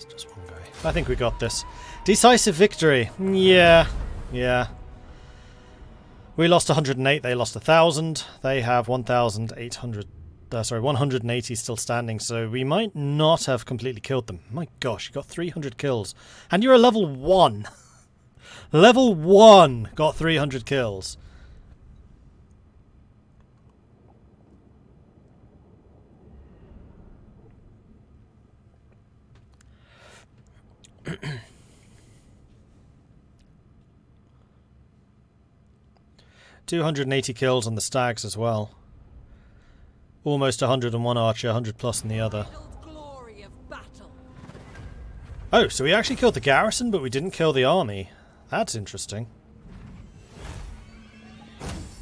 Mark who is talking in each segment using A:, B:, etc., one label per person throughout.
A: It's just one guy. I think we got this. Decisive victory. Yeah. Yeah. We lost 108, they lost 1,000. They have 1,800... sorry, 180 still standing, so we might not have completely killed them. My gosh, you got 300 kills. And you're a level 1! Level 1 got 300 kills. $280 kills on the stags as well. Almost 101 archer, 100 plus in the other. Oh, so we actually killed the garrison, but we didn't kill the army. That's interesting.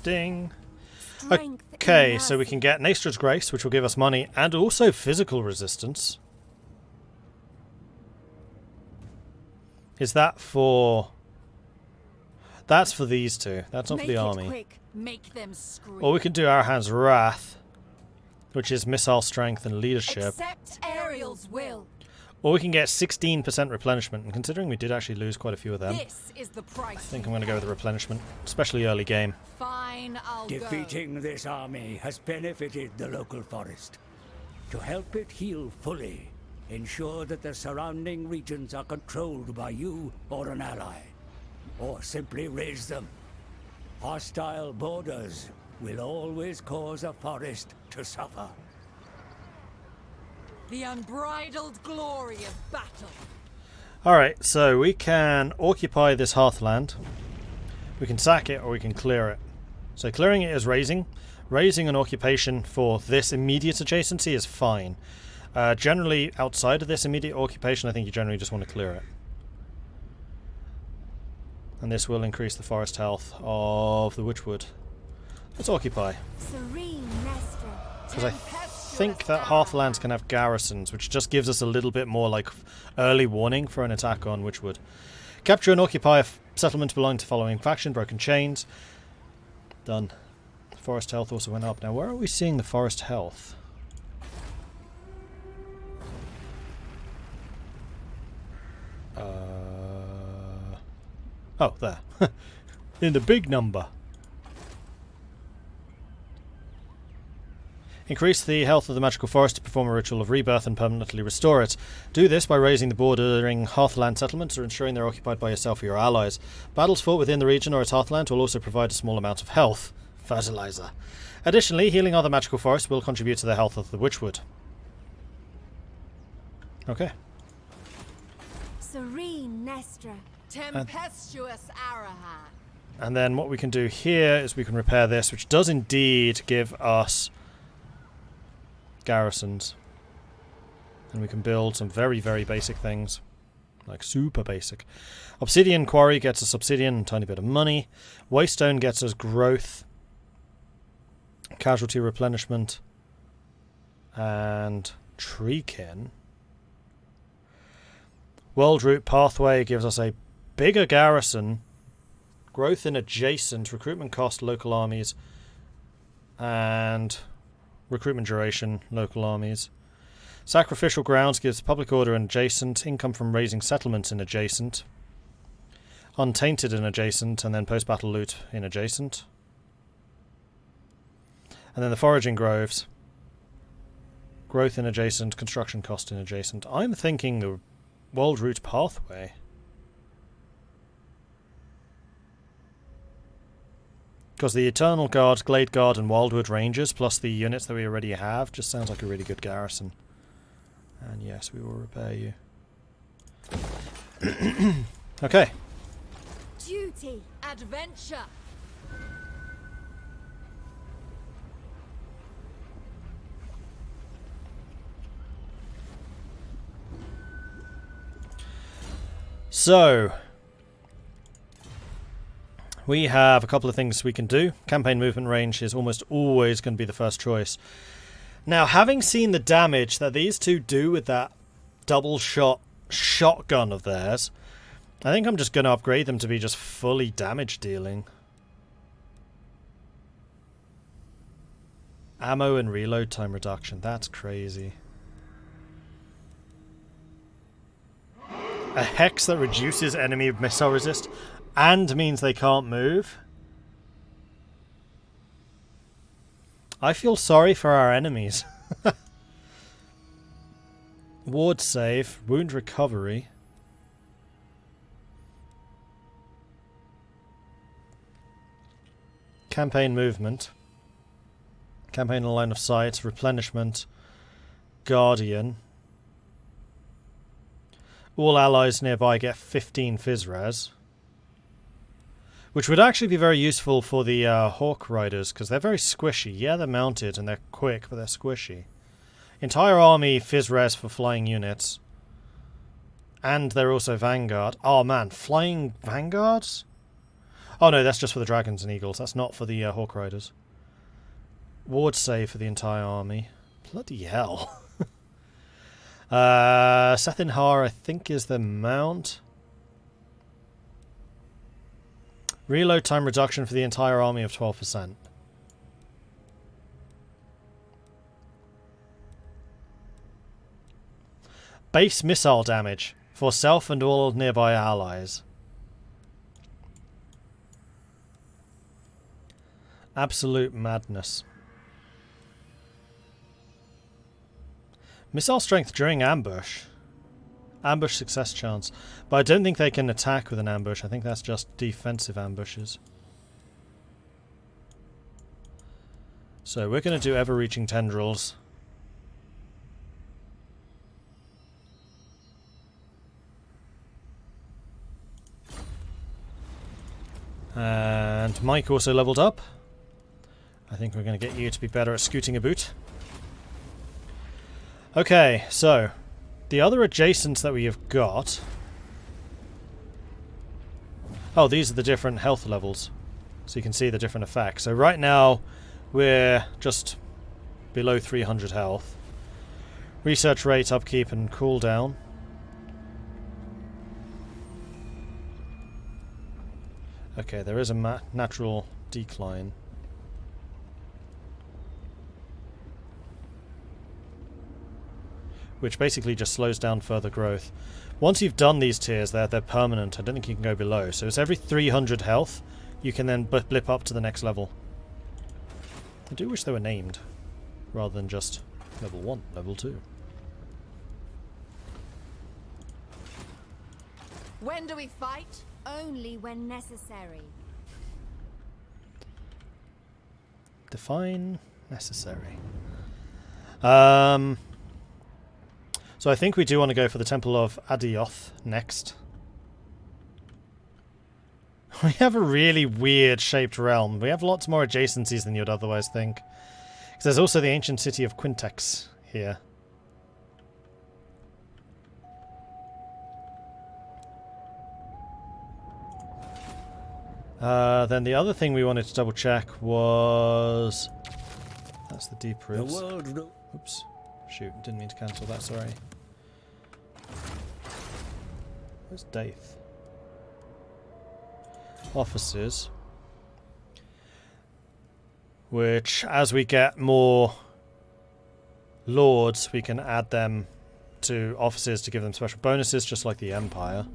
A: Ding. Okay, so we can get Naestra's Grace, which will give us money, and also physical resistance. Is that for... That's for these two. That's not for the army.
B: Quick. Make them scream.
A: Or we can do Arahan's Wrath, which is missile strength and leadership.
B: Accept Ariel's will.
A: Or we can get 16% replenishment, and considering we did actually lose quite a few of them,
B: This is the price.
A: I think I'm going to go with the replenishment, especially early game.
B: Fine, I'll
C: Defeating this army has benefited the local forest. To help it heal fully, ensure that the surrounding regions are controlled by you or an ally. Or simply raise them. Hostile borders will always cause a forest to suffer.
B: The unbridled glory of battle.
A: Alright, so we can occupy this hearthland. We can sack it or we can clear it. So clearing it is raising. Raising an occupation for this immediate adjacency is fine. Generally, outside of this immediate occupation, I think you generally just want to clear it. And this will increase the forest health of the Witchwood. Let's occupy. Because I think that hearthlands can have garrisons, which just gives us a little bit more like early warning for an attack on Witchwood. Capture and occupy a settlement belonging to following faction, Broken Chains. Done. Forest health also went up. Now where are we seeing the forest health? Oh, there. In the big number. Increase the health of the magical forest to perform a ritual of rebirth and permanently restore it. Do this by raising the bordering hearthland settlements or ensuring they're occupied by yourself or your allies. Battles fought within the region or its hearthland will also provide a small amount of health. Fertilizer. Additionally, healing other magical forests will contribute to the health of the Witchwood. Okay.
D: Serene Nestra.
B: Tempestuous Arahan.
A: And then what we can do here is we can repair this, which does indeed give us garrisons. And we can build some very, very basic things. Like super basic. Obsidian Quarry gets us obsidian and a tiny bit of money. Waystone gets us growth. Casualty replenishment. And treekin. World Route Pathway gives us a bigger garrison, growth in adjacent, recruitment cost, local armies, and recruitment duration, local armies. Sacrificial Grounds gives public order in adjacent, income from raising settlements in adjacent, Untainted in adjacent, and then post-battle loot in adjacent. And then the Foraging Groves, growth in adjacent, construction cost in adjacent. I'm thinking the World Route Pathway. Because the Eternal Guard, Glade Guard, and Wildwood Rangers, plus the units that we already have, just sounds like a really good garrison. And yes, we will repair you. Okay.
B: Duty. Adventure.
A: So, we have a couple of things we can do. Campaign movement range is almost always going to be the first choice. Now, having seen the damage that these two do with that double shot shotgun of theirs, I think I'm just going to upgrade them to be just fully damage dealing. Ammo and reload time reduction, that's crazy. A hex that reduces enemy missile resist and means they can't move. I feel sorry for our enemies. Ward save, wound recovery. Campaign movement. Campaign in line of sight, replenishment, guardian. All allies nearby get 15 Fizz res. Which would actually be very useful for the Hawk Riders, because they're very squishy. Yeah, they're mounted and they're quick, but they're squishy. Entire army Fizz res for flying units. And they're also Vanguard. Oh man, flying Vanguards? Oh no, that's just for the Dragons and Eagles. That's not for the Hawk Riders. Ward save for the entire army. Bloody hell. Sethinhar, I think, is the mount. Reload time reduction for the entire army of 12%. Base missile damage for self and all nearby allies. Absolute madness. Missile strength during ambush. Ambush success chance. But I don't think they can attack with an ambush. I think that's just defensive ambushes. So we're going to do ever-reaching tendrils. And Mike also leveled up. I think we're going to get you to be better at scooting a boot. Okay, so the other adjacents that we have got... Oh, these are the different health levels. So you can see the different effects. So right now, we're just below 300 health. Research rate, upkeep, and cooldown. Okay, there is a natural decline. Which basically just slows down further growth. Once you've done these tiers, they're permanent. I don't think you can go below. So it's every 300 health, you can then blip up to the next level. I do wish they were named, rather than just level 1, level 2.
B: When do we fight?
D: Only when necessary.
A: Define necessary. So I think we do want to go for the Temple of Adioth next. We have a really weird shaped realm. We have lots more adjacencies than you'd otherwise think. Because there's also the ancient city of Quintex here. Then the other thing we wanted to double check was... That's the deep roots. Oops. Shoot, didn't mean to cancel that, sorry. Where's Daith? Offices. Which, as we get more lords, we can add them to offices to give them special bonuses, just like the Empire.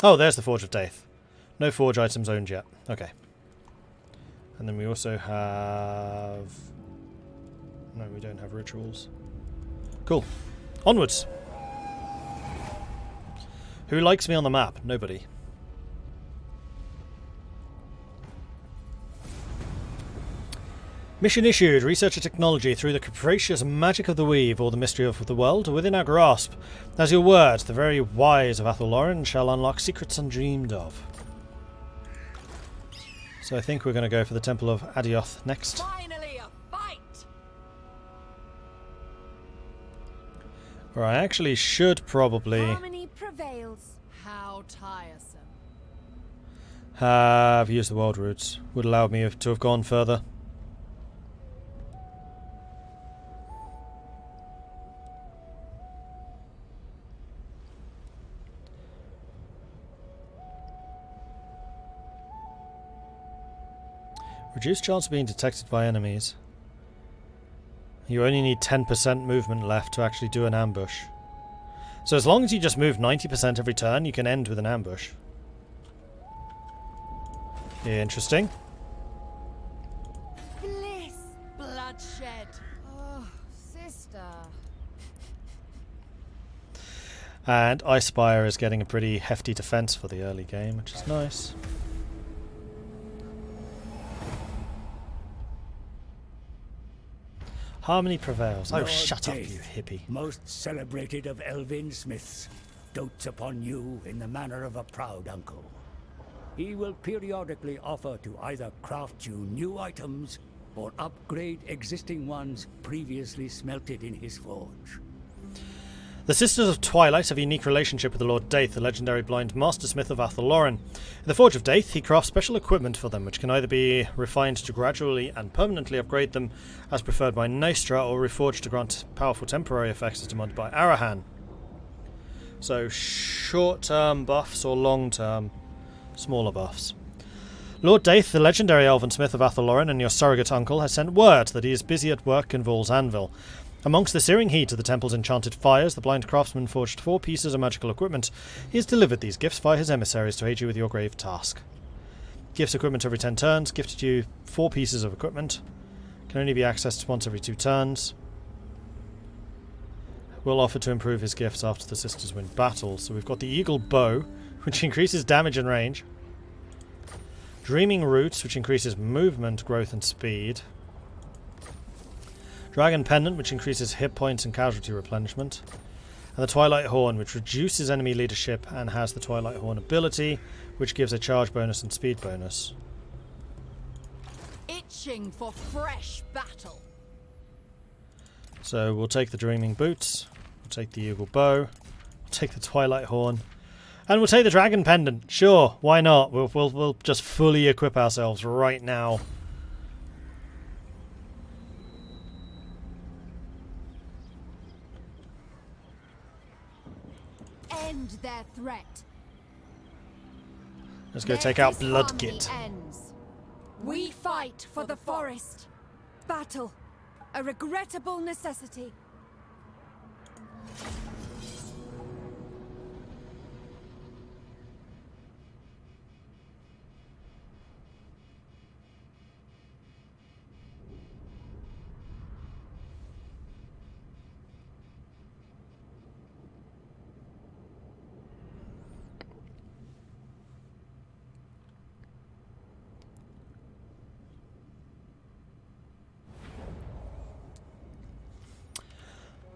A: Oh, there's the Forge of Daith. No forge items owned yet. Okay. And then we also have... No, we don't have rituals. Cool. Onwards! Who likes me on the map? Nobody. Mission issued. Research a technology through the capricious magic of the weave, or the mystery of the world, within our grasp. As your word, the very wise of Athel-Loren shall unlock secrets undreamed of. So I think we're going to go for the Temple of Adioth next.
B: Finally a fight!
A: Or I actually should probably
D: Harmony prevails.
B: How tiresome.
A: have used the world routes. Would allow me to have gone further. Reduced chance of being detected by enemies. You only need 10% movement left to actually do an ambush. So as long as you just move 90% every turn, you can end with an ambush. Interesting.
D: Bliss.
B: Bloodshed.
D: Oh, sister.
A: And Icespire is getting a pretty hefty defense for the early game, which is nice. Harmony prevails. Oh,
C: Lord
A: shut up,
C: Daith,
A: you hippie.
C: most celebrated of elven smiths, dotes upon you in the manner of a proud uncle. He will periodically offer to either craft you new items or upgrade existing ones previously smelted in his forge.
A: The Sisters of Twilight have a unique relationship with the Lord Daith, the legendary blind mastersmith of Athalloran. In the Forge of Daith, he crafts special equipment for them, which can either be refined to gradually and permanently upgrade them, as preferred by Naestra, or reforged to grant powerful temporary effects as demanded by Arahan. So, short-term buffs or long-term, smaller buffs. Lord Daith, the legendary elven smith of Athalloran and your surrogate uncle, has sent word that he is busy at work in Vol's anvil. Amongst the searing heat of the temple's enchanted fires, the blind craftsman forged 4 pieces of magical equipment. He has delivered these gifts via his emissaries to aid you with your grave task. Gifts equipment every 10 turns. Gifted you 4 pieces of equipment. Can only be accessed once every 2 turns. Will offer to improve his gifts after the sisters win battle. So we've got the Eagle Bow, which increases damage and range. Dreaming Roots, which increases movement, growth and speed. Dragon Pendant, which increases hit points and casualty replenishment. And the Twilight Horn, which reduces enemy leadership and has the Twilight Horn ability, which gives a charge bonus and speed bonus.
B: Itching for fresh battle.
A: So we'll take the Dreaming Boots, we'll take the Eagle Bow, we'll take the Twilight Horn, and we'll take the Dragon Pendant. Sure, why not? We'll just fully equip ourselves right now.
D: End their threat.
A: Let's go take out
D: This
A: Bloodgit.
D: harmony ends. We fight for the forest. Battle, a regrettable necessity.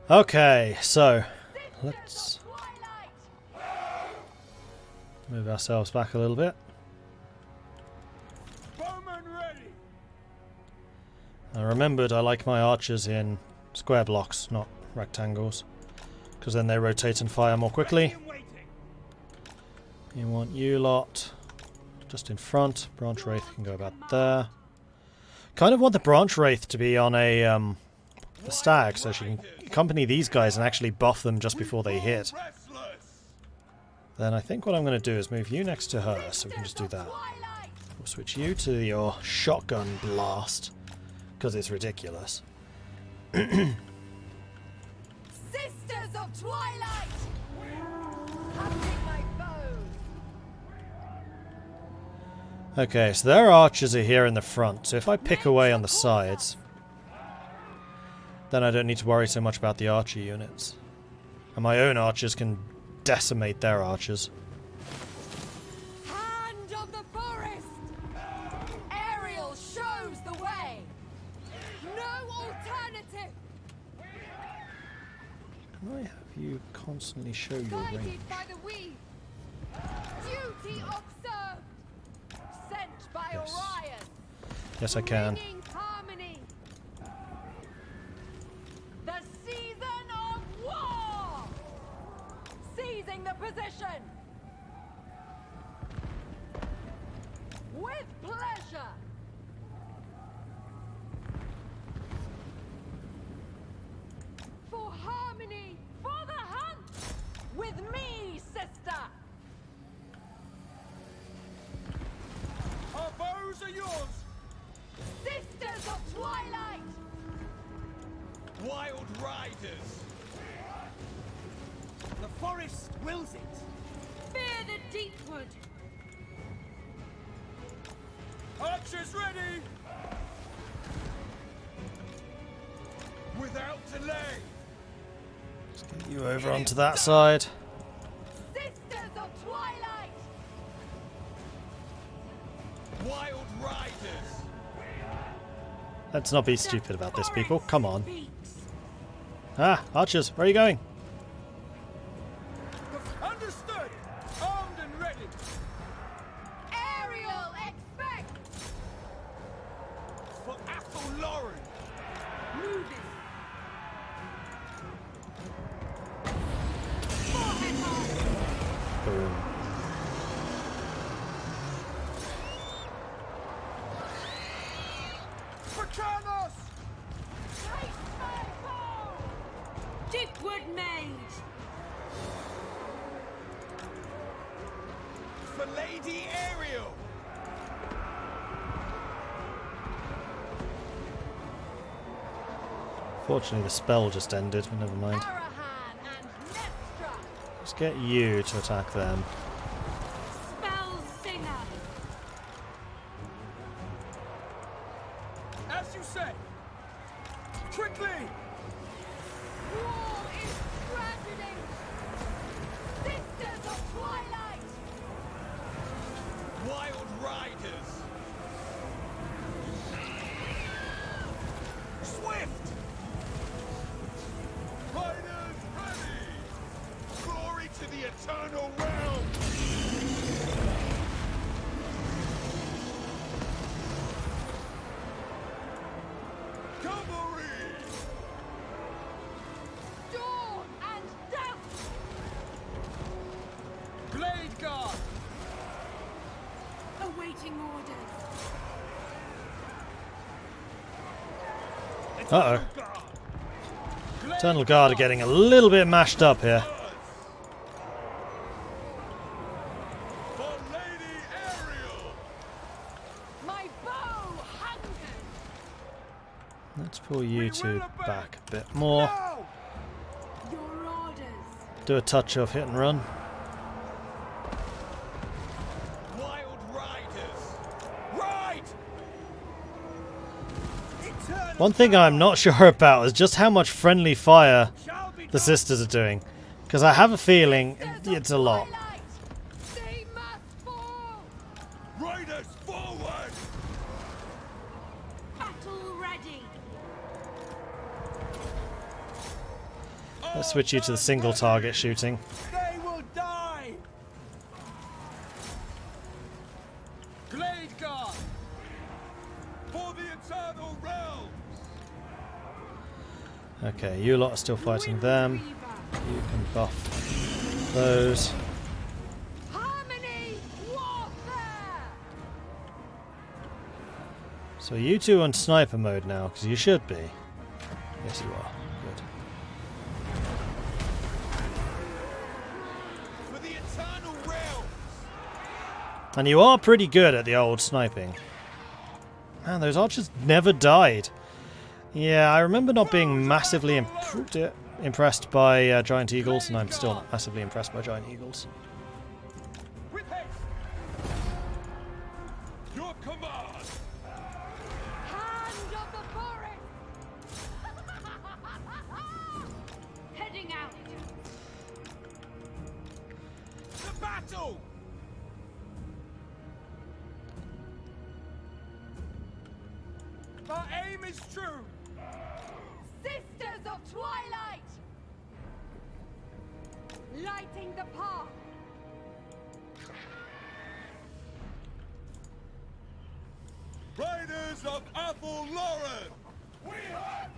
A: Okay, so let's move ourselves back a little bit. I remembered I like my archers in square blocks, not rectangles, because then they rotate and fire more quickly. You want you lot just in front. Branch Wraith can go about there. Kind of want the Branch Wraith to be on a stag, so she can accompany these guys and actually buff them just before they hit. Then I think what I'm going to do is move you next to her, so we can just do that. We'll switch you to your shotgun blast, because it's ridiculous.
B: Sisters of Twilight! Hunting my bow!
A: Okay, so their archers are here in the front, so if I pick away on the sides, then I don't need to worry so much about the archer units. And my own archers can decimate their archers.
B: Hand of the forest! Ariel shows the way! No alternative!
A: Can I have you constantly show your range?
B: Guided by the weave! Duty observed! Sent by
A: Yes.
B: Orion!
A: Yes, I can.
B: Bringing harmony! The season of war! Seizing the position! With pleasure! For harmony! For the hunt! With me, sister!
E: Our bows are yours!
B: Sisters of Twilight!
E: Wild riders.
C: The forest wills it.
D: Fear the Deepwood!
E: Archers ready. Without delay.
A: Get you over onto that side.
B: Sisters of Twilight!
E: Wild riders.
A: Let's not be stupid about this, people. Come on. Ah, archers, where are you going?
E: Understood. Armed and ready.
B: Ariel, expect!
E: For Athel Lauren.
B: Moving!
A: Boom.
E: For Carlos.
B: Take my bow!
D: Deepwood Mage!
E: For Lady Ariel.
A: Fortunately, the spell just ended, but never mind.
B: Arahan and Nestra!
A: Let's get you to attack them.
D: Spell Singer!
E: As you say. Quickly.
B: War is tragedy! Sisters of Twilight!
E: Wild riders. Swift. Riders ready. Glory to the eternal realm. Cavalry.
B: Dawn and death!
E: Blade guard.
D: Awaiting orders.
A: Uh-oh. Eternal Guard are getting a little bit mashed up here.
E: For Lady Ariel.
B: My bow hungers!
A: Let's pull you two back a bit more.
E: Now.
D: Your orders.
A: Do a touch of hit and run.
E: Wild riders. Ride. Eternal
A: One thing I'm not sure about is just how much friendly fire
E: shall be
A: the
E: done.
A: sisters are doing. Because I have a feeling it's a lot.
B: Twilight! They must fall!
E: Riders forward.
D: Battle ready.
A: Let's switch you to the single target shooting.
E: They will die. Glade guard. For the eternal realms.
A: Okay, you lot are still fighting them. You can buff those.
B: Harmony! Warfare!
A: So you two on sniper mode now, because you should be. Yes, you are. Good.
E: For the eternal realms.
A: And you are pretty good at the old sniping. Man, those archers never died. Yeah, I remember not being massively impressed by giant eagles, and I'm still not massively impressed by giant eagles.
E: With haste. Your command.
B: Hand of the forest!
D: Heading out.
E: To battle. Our aim is true.
B: Sisters of Twilight! Lighting the path!
E: Riders of Athel Lauren. We are.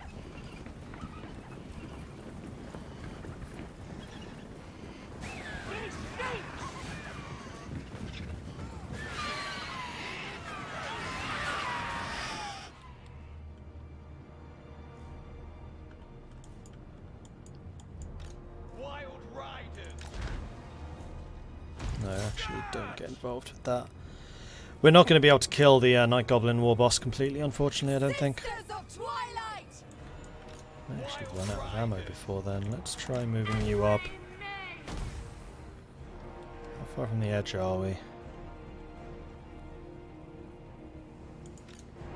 E: Wild riders.
A: No, actually, don't get involved with that. We're not going to be able to kill the Night Goblin war boss completely, unfortunately, I don't think.
B: Sisters of Twilight!
A: I actually run out of ammo before then. Let's try moving you up. How far from the edge are we?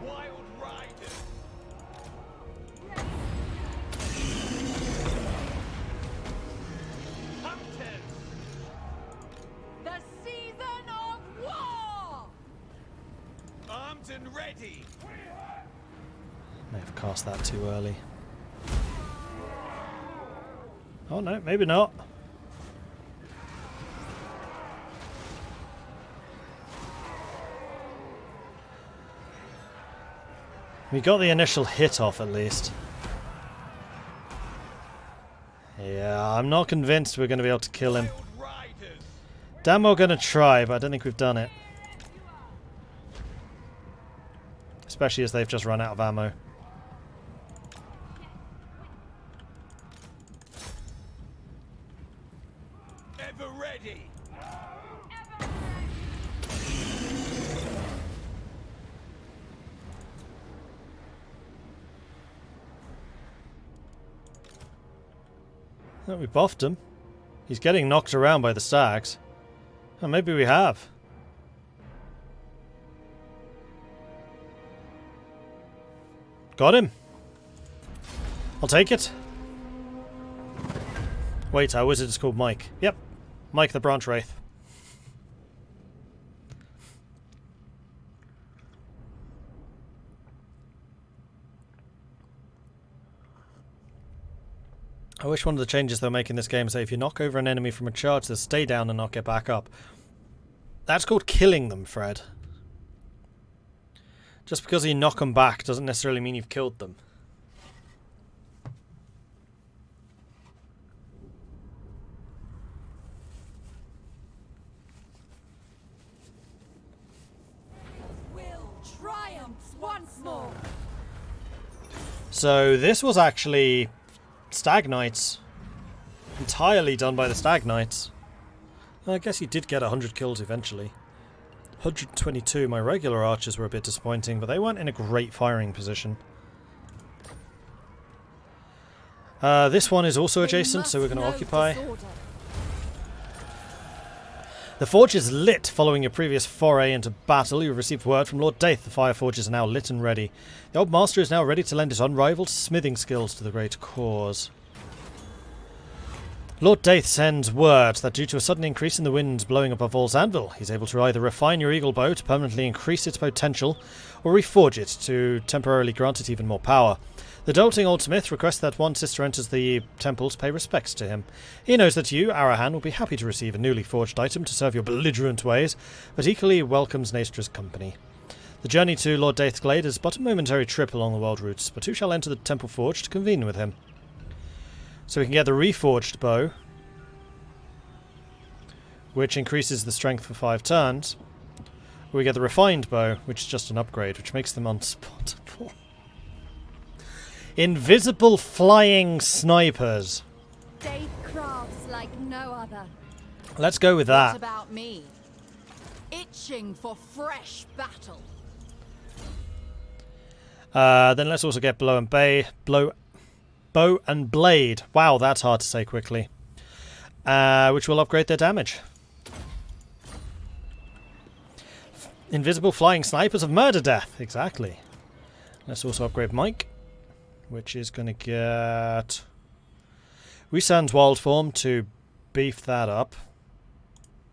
E: Wild riders. Hunters.
B: The season of war!
E: Armed and ready.
A: May have cast that too early. Oh no, maybe not. We got the initial hit off at least. Yeah, I'm not convinced we're going to be able to kill him.
E: Wild riders.
A: Damn, we're going to try, but I don't think we've done it. Especially as they've just run out of ammo.
E: Ever ready.
A: Oh, we buffed him. He's getting knocked around by the stags. Oh, maybe we have. Got him. I'll take it. Wait, our wizard is called Mike. Yep. Mike the Branch Wraith. I wish one of the changes they'll make in this game say if you knock over an enemy from a charge, they'll stay down and not get back up. That's called killing them, Fred. Just because you knock them back doesn't necessarily mean you've killed them.
D: Will triumphs once more.
A: So this was actually Stag Knights. Entirely done by the Stag Knights. I guess he did get 100 kills eventually. 122, my regular archers were a bit disappointing, but they weren't in a great firing position. This one is also adjacent, so we're going to occupy. The forge is lit following your previous foray into battle. You've received word from Lord Daith. The fire forges are now lit and ready. The old master is now ready to lend his unrivaled smithing skills to the great cause. Lord Daith sends word that due to a sudden increase in the wind blowing above All's Anvil, he's able to either refine your eagle bow to permanently increase its potential, or reforge it to temporarily grant it even more power. The doting old smith requests that one sister enters the temple to pay respects to him. He knows that you, Arahan, will be happy to receive a newly forged item to serve your belligerent ways, but equally welcomes Naestra's company. The journey to Lord Daith's Glade is but a momentary trip along the world routes, but who shall enter the temple forge to convene with him? So we can get the reforged bow, which increases the strength for 5 turns. Or we get the refined bow, which is just an upgrade, which makes them unspottable. Invisible flying snipers.
D: Dave crafts like no other.
A: Let's go with
B: What
A: that.
B: about me? Itching for fresh battle.
A: Then let's also get bow and blade. Wow, that's hard to say quickly. Which will upgrade their damage. Invisible flying snipers of murder death. Exactly. Let's also upgrade Mike, which is going to get Wisan's Wild Form to beef that up.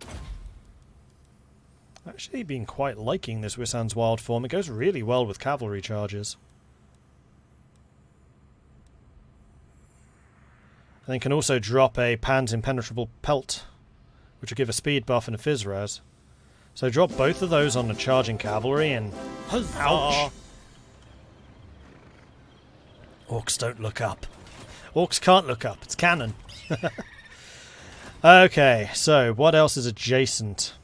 A: I've actually been quite liking this Wisan's Wild Form. It goes really well with cavalry charges. And then can also drop a Pan's Impenetrable Pelt, which will give a speed buff and a fizz res. So drop both of those on the charging cavalry and ouch! Orcs don't look up. Orcs can't look up. It's canon. Okay, so what else is adjacent?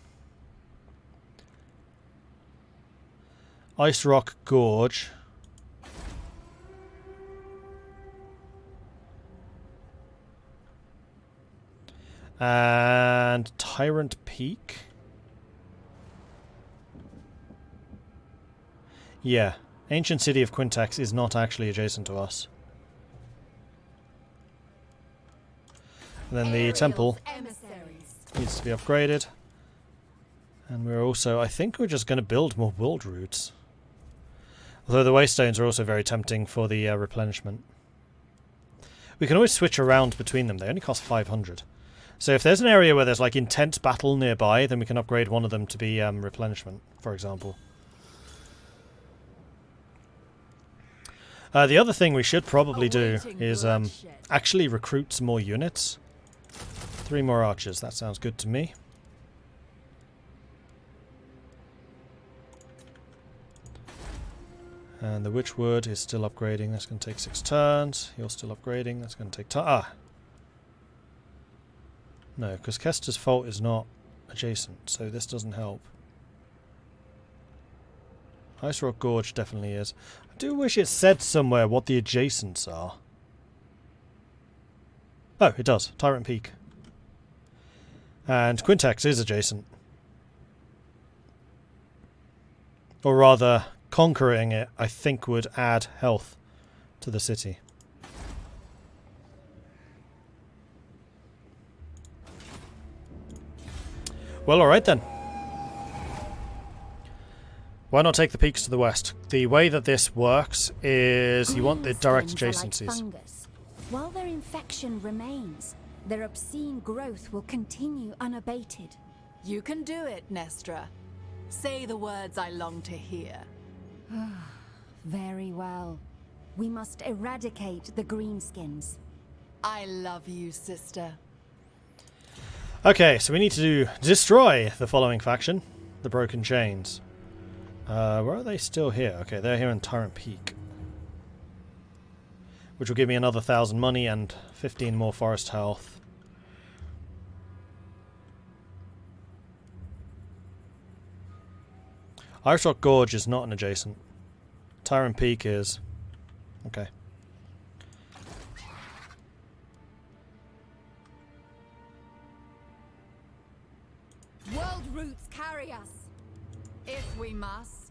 A: Ice Rock Gorge. And Tyrant Peak. Yeah, Ancient City of Quintex is not actually adjacent to us. And then the temple
D: Emissaries.
A: needs to be upgraded. And we're also, I think we're just going to build more world routes. Although the waystones are also very tempting for the replenishment. We can always switch around between them. They only cost 500. So if there's an area where there's like intense battle nearby, then we can upgrade one of them to be replenishment, for example. The other thing we should probably do is actually recruit some more units. 3 more archers, that sounds good to me. And the Witchwood is still upgrading, that's going to take 6 turns. You're still upgrading, that's going to take time. Ah! No, because Kester's Fault is not adjacent, so this doesn't help. Ice Rock Gorge definitely is. I do wish it said somewhere what the adjacents are. Oh, it does. Tyrant Peak. And Quintex is adjacent. Or rather, conquering it, I think, would add health to the city. Well, alright then. Why not take the peaks to the west? The way that this works is you want the direct adjacencies.
D: Like fungus. While their infection remains, their obscene growth will continue unabated.
F: You can do it, Nestra. Say the words I long to hear.
D: Very well. We must eradicate the greenskins.
F: I love you, sister.
A: Okay, so we need to destroy the following faction, the Broken Chains. Where are they still here? Okay, they're here in Tyrant Peak. Which will give me another 1,000 money and 15 more forest health. Ice Rock Gorge is not an adjacent. Tyrant Peak is. Okay.
D: World routes carry us.
F: If we must.